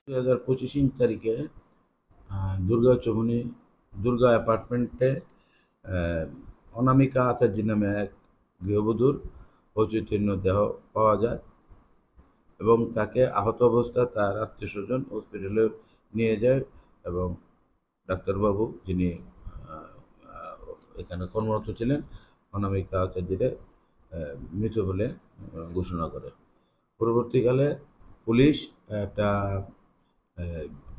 2025 তারিখে দুর্গা চৌমুহনী দুর্গা অ্যাপার্টমেন্টে অনামিকা আচার্য নামে এক গৃহবধূর অচৈতন্য দেহ পাওয়া যায় এবং তাকে আহত অবস্থায় তার আত্মীয়স্বজন হসপিটালে নিয়ে যায় এবং ডাক্তারবাবু যিনি এখানে কর্মরত ছিলেন অনামিকা আচার্যের মৃত বলে ঘোষণা করে। পরবর্তীকালে পুলিশ একটা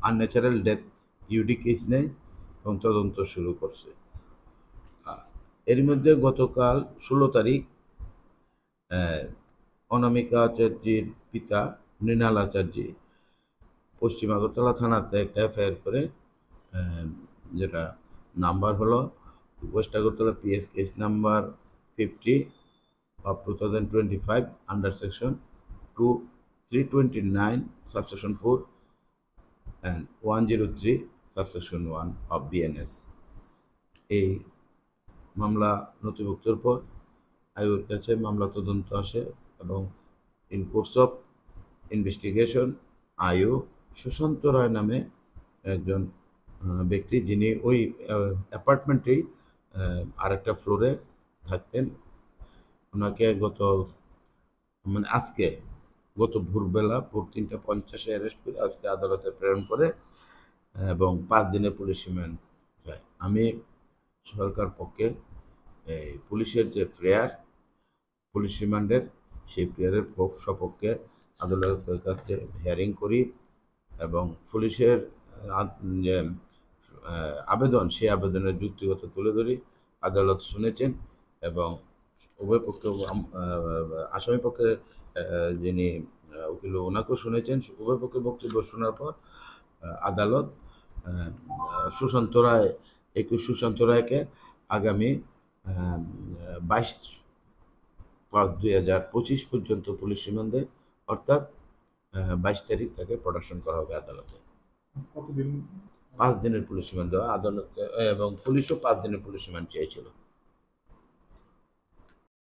আনন্যাচারাল ডেথ ইউডি কেস নেয় এবং তদন্ত শুরু করছে। এর মধ্যে গতকাল 16 তারিখ অনামিকা আচার্যের পিতা মৃণাল আচার্য পশ্চিম আগরতলা থানাতে একটা এফআইআর করে, যেটা নাম্বার হলো West Agartala PS case number 50/2025 under section 329 subsection 4 and 103 subsection 1 of BNS. এই মামলা নথিভুক্তর পর আয়োগের কাছে মামলা তদন্ত আসে এবং ইন কোর্স অফ ইনভেস্টিগেশন আয়ু সুশান্ত রায় নামে একজন ব্যক্তি, যিনি ওই অ্যাপার্টমেন্টেই আরেকটা ফ্লোরে থাকতেন, ওনাকে গত ভোরবেলা ভোর 3:50 অ্যারেস্ট করে আজকে আদালতে প্রেরণ করে এবং 5 দিনের পুলিশ রিমান্ড চায়। আমি সরকার পক্ষে এই পুলিশের যে প্রেয়ার পুলিশ রিমান্ডের, সেই প্রেয়ারের সপক্ষে আদালতের কাছে হিয়ারিং করি এবং পুলিশের যে আবেদন, সেই আবেদনের যুক্তিগত তুলে ধরি। আদালত শুনেছেন এবং উভয় পক্ষে আসামি পক্ষে যিনি উকিল ওনাকেও শুনেছেন। উভয় পক্ষে বক্তব্য শোনার পর আদালত সুশান্ত রায়কে আগামী 22/5/2025 পর্যন্ত পুলিশ রিমান্ডে, অর্থাৎ 22 তারিখ তাকে প্রোডাকশন করা হবে আদালতে। 5 দিনের পুলিশ রিমান্ড দেওয়া আদালতে এবং পুলিশও 5 দিনের পুলিশ রিমান্ড চেয়েছিল।